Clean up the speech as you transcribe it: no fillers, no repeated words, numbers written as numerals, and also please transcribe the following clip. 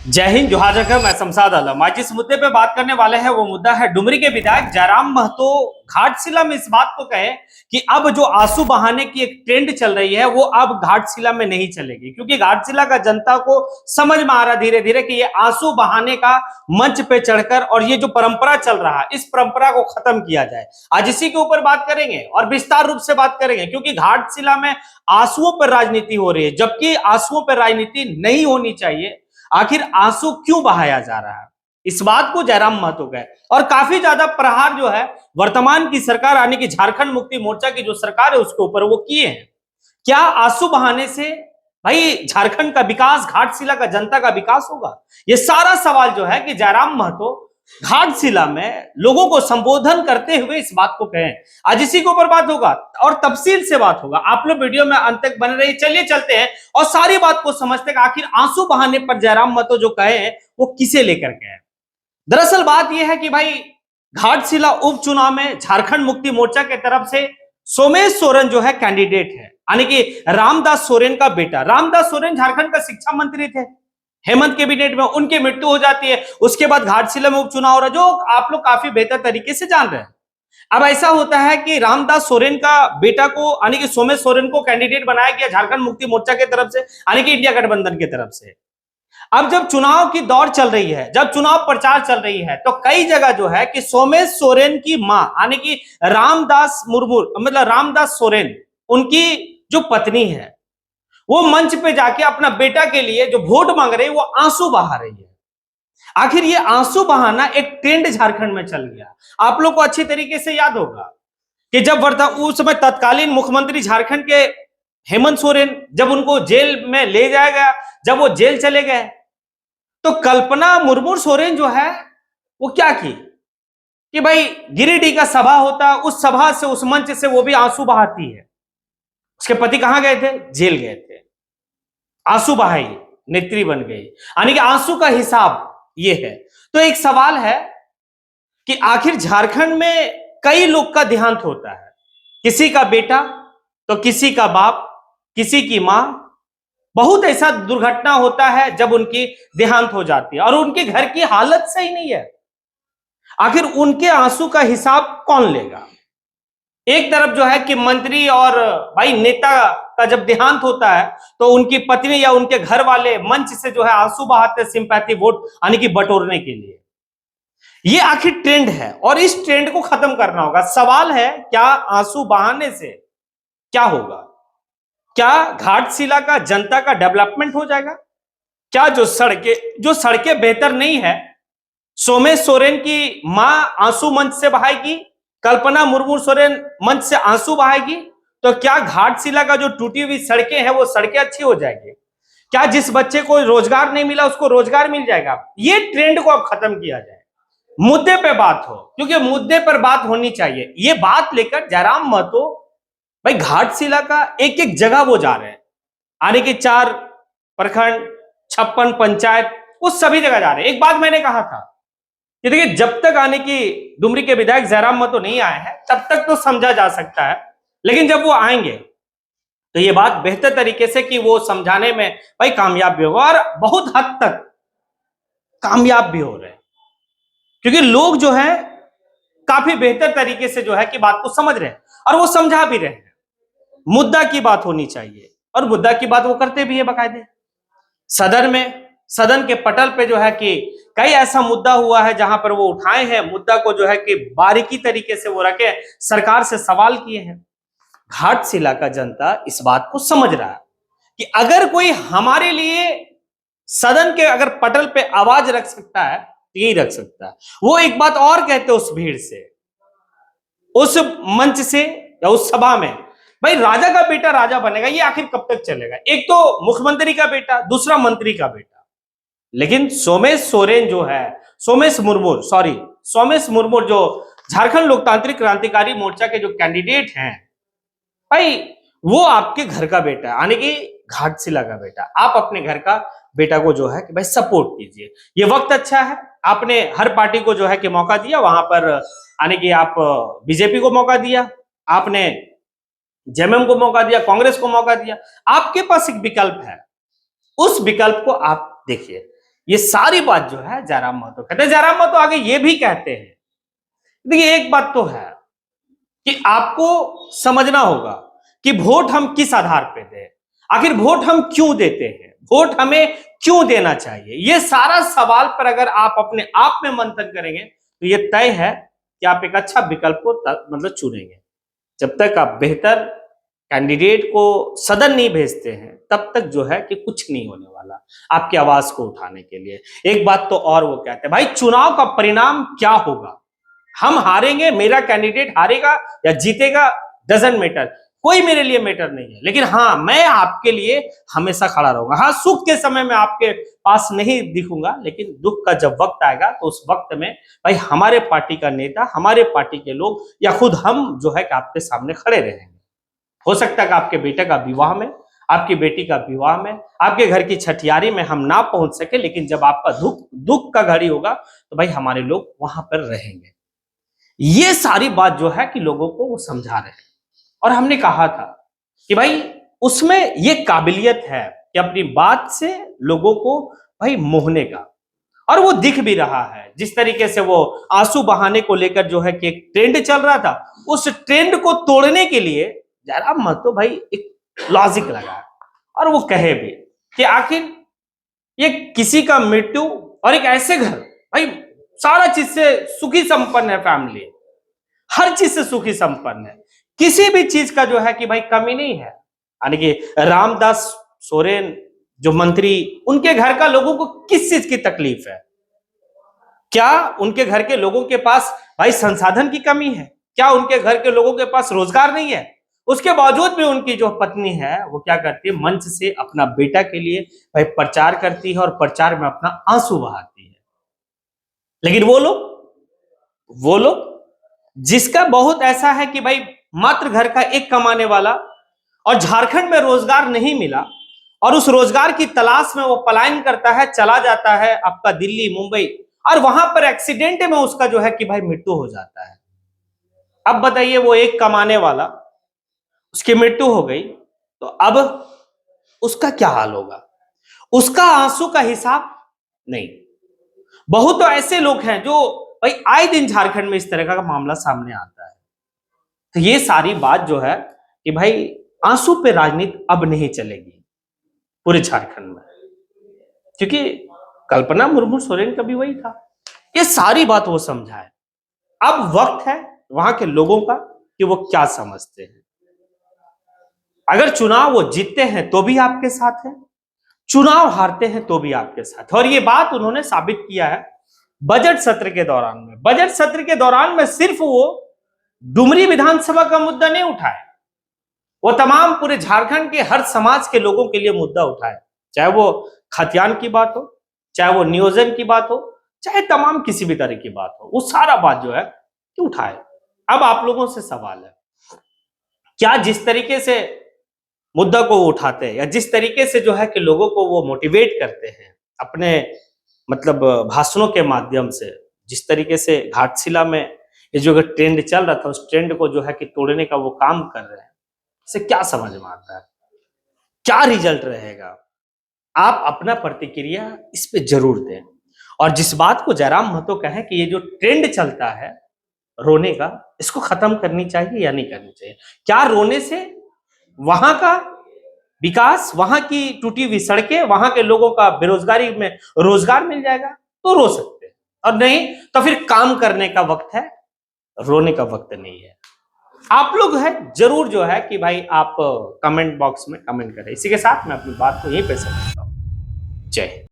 जय हिंद, जोहार जगह। मैं शमशाद आलम। आज जिस मुद्दे पे बात करने वाले हैं वो मुद्दा है डुमरी के विधायक जयराम महतो घाटशिला में इस बात को कहे कि अब जो आंसू बहाने की एक ट्रेंड चल रही है वो अब घाटशिला में नहीं चलेगी, क्योंकि घाटशिला का जनता को समझ में आ रहा धीरे धीरे कि ये आंसू बहाने का मंच पे चढ़कर और ये जो परंपरा चल रहा है इस परंपरा को खत्म किया जाए। आज इसी के ऊपर बात करेंगे और विस्तार रूप से बात करेंगे, क्योंकि घाटशिला में आंसुओं पर राजनीति हो रही है, जबकि आंसुओं पर राजनीति नहीं होनी चाहिए। आखिर आंसू क्यों बहाया जा रहा है, इस बात को जयराम महतो कहे। और काफी ज्यादा प्रहार जो है वर्तमान की सरकार यानी कि झारखंड मुक्ति मोर्चा की जो सरकार है उसके ऊपर वो किए हैं। क्या आंसू बहाने से भाई झारखंड का विकास, घाटशिला का जनता का विकास होगा? ये सारा सवाल जो है कि जयराम महतो घाटशिला में लोगों को संबोधन करते हुए इस बात को कहें। आज इसी के ऊपर बात होगा और तफसील से बात होगा। आप लोग वीडियो में अंत तक बने रहिए। चलिए चलते हैं और सारी बात को समझते हैं आखिर आंसू बहाने पर जयराम महतो जो कहे हैं वो किसे लेकर के है। दरअसल बात यह है कि भाई घाटशिला उपचुनाव में झारखंड मुक्ति मोर्चा के तरफ से सोमेश सोरेन जो है कैंडिडेट है, यानी कि रामदास सोरेन का बेटा। रामदास सोरेन झारखंड का शिक्षा मंत्री थे, हेमंत कैबिनेट में उनकी मृत्यु हो जाती है। उसके बाद घाटशिला में उपचुनाव हो रहा है, जो आप लोग काफी बेहतर तरीके से जान रहे हैं। अब ऐसा होता है कि रामदास सोरेन का बेटा को यानी कि सोमेश सोरेन को कैंडिडेट बनाया गया झारखंड मुक्ति मोर्चा की तरफ से, यानी कि इंडिया गठबंधन की तरफ से। अब जब चुनाव की दौर चल रही है, जब चुनाव प्रचार चल रही है, तो कई जगह जो है कि सोमेश सोरेन की मां यानी कि रामदास मुर्मू मतलब रामदास सोरेन, उनकी जो पत्नी है वो मंच पे जाके अपना बेटा के लिए जो वोट मांग रही है वो आंसू बहा रही है। आखिर ये आंसू बहाना एक ट्रेंड झारखंड में चल गया। आप लोग को अच्छी तरीके से याद होगा कि जब उस समय तत्कालीन मुख्यमंत्री झारखंड के हेमंत सोरेन, जब उनको जेल में ले जाया गया, जब वो जेल चले गए, तो कल्पना मुर्मू सोरेन जो है वो क्या की कि भाई गिरिडीह का सभा होता, उस सभा से, उस मंच से वो भी आंसू बहाती है। उसके पति कहां गए थे? जेल गए थे। आंसू बहाई, नेत्री बन गई, यानी कि आंसू का हिसाब ये है। तो एक सवाल है कि आखिर झारखंड में कई लोग का देहांत होता है, किसी का बेटा तो किसी का बाप, किसी की मां। बहुत ऐसा दुर्घटना होता है जब उनकी देहांत हो जाती है और उनके घर की हालत सही नहीं है। आखिर उनके आंसू का हिसाब कौन लेगा? एक तरफ जो है कि मंत्री और भाई नेता का जब देहांत होता है तो उनकी पत्नी या उनके घर वाले मंच से जो है आंसू बहाते सिंपैथी वोट यानी कि बटोरने के लिए। ये आखिर ट्रेंड है और इस ट्रेंड को खत्म करना होगा। सवाल है क्या आंसू बहाने से क्या होगा? क्या घाटशिला का जनता का डेवलपमेंट हो जाएगा? क्या जो सड़कें बेहतर नहीं है, सोमेश सोरेन की मां आंसू मंच से बहाएगी, कल्पना मुर्मू सोरेन मंच से आंसू बहाएगी, तो क्या घाटशिला का जो टूटी हुई सड़कें हैं वो सड़कें अच्छी हो जाएगी? क्या जिस बच्चे को रोजगार नहीं मिला उसको रोजगार मिल जाएगा? ये ट्रेंड को अब खत्म किया जाए, मुद्दे पे बात हो, क्योंकि मुद्दे पर बात होनी चाहिए। ये बात लेकर जयराम महतो भाई घाटशिला का एक एक जगह वो जा रहे हैं, आने के 4 प्रखंड, 56 पंचायत, उस सभी जगह जा रहे हैं। एक बात मैंने कहा था कि देखिए, जब तक आने की डुमरी के विधायक जयराम महतो नहीं आए हैं तब तक तो समझा जा सकता है, लेकिन जब वो आएंगे तो ये बात बेहतर तरीके से कि वो समझाने में भाई कामयाब भी होगा और बहुत हद तक कामयाब भी हो रहे हैं, क्योंकि लोग जो है काफी बेहतर तरीके से जो है कि बात को समझ रहे हैं और वो समझा भी रहे हैं। मुद्दा की बात होनी चाहिए और मुद्दा की बात वो करते भी है बाकायदे। सदन के पटल पे जो है कि कई ऐसा मुद्दा हुआ है जहां पर वो उठाए हैं, मुद्दा को जो है कि बारीकी तरीके से वो रखे, सरकार से सवाल किए हैं। घाटशिला का जनता इस बात को समझ रहा है कि अगर कोई हमारे लिए सदन के अगर पटल पे आवाज रख सकता है तो यही रख सकता है। वो एक बात और कहते उस भीड़ से, उस मंच से या उस सभा में, भाई राजा का बेटा राजा बनेगा, ये आखिर कब तक चलेगा? एक तो मुख्यमंत्री का बेटा, दूसरा मंत्री का बेटा। लेकिन सोमेश सोरेन जो है, सोमेश मुर्मू जो झारखंड लोकतांत्रिक क्रांतिकारी मोर्चा के जो कैंडिडेट हैं, भाई वो आपके घर का बेटा है, यानी कि घाटशिला का बेटा। आप अपने घर का बेटा को जो है कि भाई सपोर्ट कीजिए। ये वक्त अच्छा है, आपने हर पार्टी को जो है कि मौका दिया, वहां पर आने की आप बीजेपी को मौका दिया, आपने जेएमएम को मौका दिया, कांग्रेस को मौका दिया। आपके पास एक विकल्प है, उस विकल्प को आप देखिए। ये सारी बात जो है जयराम महतो कहते हैं। जयराम महतो आगे ये भी कहते हैं, देखिए एक बात तो है कि आपको समझना होगा कि वोट हम किस आधार पे दें, आखिर वोट हम क्यों देते हैं, वोट हमें क्यों देना चाहिए। ये सारा सवाल पर अगर आप अपने आप में मंथन करेंगे तो ये तय है कि आप एक अच्छा विकल्प को मतलब चुनेंगे। जब तक आप बेहतर कैंडिडेट को सदन नहीं भेजते हैं तब तक जो है कि कुछ नहीं होने वाला आपकी आवाज को उठाने के लिए। एक बात तो और वो कहते हैं, भाई चुनाव का परिणाम क्या होगा, हम हारेंगे, मेरा कैंडिडेट हारेगा या जीतेगा, डजंट मैटर, कोई मेरे लिए मैटर नहीं है, लेकिन हाँ मैं आपके लिए हमेशा खड़ा रहूंगा। हाँ सुख के समय में आपके पास नहीं दिखूंगा, लेकिन दुख का जब वक्त आएगा तो उस वक्त में भाई हमारे पार्टी का नेता, हमारे पार्टी के लोग या खुद हम जो है कि आपके सामने खड़े रहेंगे। हो सकता है कि आपके बेटे का विवाह में, आपकी बेटी का विवाह में, आपके घर की छठियारी में हम ना पहुंच सके, लेकिन जब आपका दुख का घड़ी होगा तो भाई हमारे लोग वहां पर रहेंगे। ये सारी बात जो है कि लोगों को वो समझा रहे हैं। और हमने कहा था कि भाई उसमें ये काबिलियत है कि अपनी बात से लोगों को भाई मोहने का, और वो दिख भी रहा है। जिस तरीके से वो आंसू बहाने को लेकर जो है कि एक ट्रेंड चल रहा था, उस ट्रेंड को तोड़ने के लिए जयराम महतो भाई एक लॉजिक लगा और वो कहे भी कि आखिर ये किसी का मृत्यु और एक ऐसे घर, भाई सारा चीज से सुखी संपन्न है, फैमिली हर चीज से सुखी संपन्न है, किसी भी चीज का जो है कि भाई कमी नहीं है। यानी कि रामदास सोरेन जो मंत्री, उनके घर का लोगों को किस चीज की तकलीफ है? क्या उनके घर के लोगों के पास भाई संसाधन की कमी है? क्या उनके घर के लोगों के पास रोजगार नहीं है? उसके बावजूद भी उनकी जो पत्नी है वो क्या करती है, मंच से अपना बेटा के लिए भाई प्रचार करती है और प्रचार में अपना आंसू बहाती है। लेकिन वो लोग जिसका बहुत ऐसा है कि भाई मात्र घर का एक कमाने वाला, और झारखंड में रोजगार नहीं मिला और उस रोजगार की तलाश में वो पलायन करता है, चला जाता है आपका दिल्ली, मुंबई, और वहां पर एक्सीडेंट में उसका जो है कि भाई मृत्यु हो जाता है। अब बताइए वो एक कमाने वाला, उसकी मृत्यु हो गई तो अब उसका क्या हाल होगा? उसका आंसू का हिसाब नहीं। बहुत तो ऐसे लोग हैं जो भाई आए दिन झारखंड में इस तरह का मामला सामने आता है। तो ये सारी बात जो है कि भाई आंसू पे राजनीति अब नहीं चलेगी पूरे झारखंड में, क्योंकि कल्पना मुर्मू सोरेन का भी वही था। ये सारी बात वो समझाए। अब वक्त है वहां के लोगों का कि वो क्या समझते हैं। अगर चुनाव वो जीतते हैं तो भी आपके साथ है, चुनाव हारते हैं तो भी आपके साथ। और ये बात उन्होंने साबित किया है बजट सत्र के दौरान में। बजट सत्र के दौरान में सिर्फ वो डुमरी विधानसभा का मुद्दा नहीं उठाए, वो तमाम पूरे झारखंड के हर समाज के लोगों के लिए मुद्दा उठाए, चाहे वो खतियान की बात हो, चाहे वो नियोजन की बात हो, चाहे तमाम किसी भी तरह की बात हो, वो सारा बात जो है कि उठाए। अब आप लोगों से सवाल है, क्या जिस तरीके से मुद्दा को उठाते हैं या जिस तरीके से जो है कि लोगों को वो मोटिवेट करते हैं अपने मतलब भाषणों के माध्यम से, जिस तरीके से घाटशिला में ये जो ट्रेंड चल रहा था उस ट्रेंड को जो है कि तोड़ने का वो काम कर रहे हैं, इसे क्या समझ में आता है, क्या रिजल्ट रहेगा? आप अपना प्रतिक्रिया इस पे जरूर दें। और जिस बात को जयराम महतो कहें कि ये जो ट्रेंड चलता है रोने का, इसको खत्म करनी चाहिए या नहीं करनी चाहिए? क्या रोने से वहां का विकास, वहां की टूटी हुई सड़कें, वहां के लोगों का बेरोजगारी में रोजगार मिल जाएगा तो रो सकते हैं, और नहीं तो फिर काम करने का वक्त है, रोने का वक्त नहीं है। आप लोग है जरूर जो है कि भाई आप कमेंट बॉक्स में कमेंट करें। इसी के साथ मैं अपनी बात को यहीं पे समझता हूं। जय हिंद।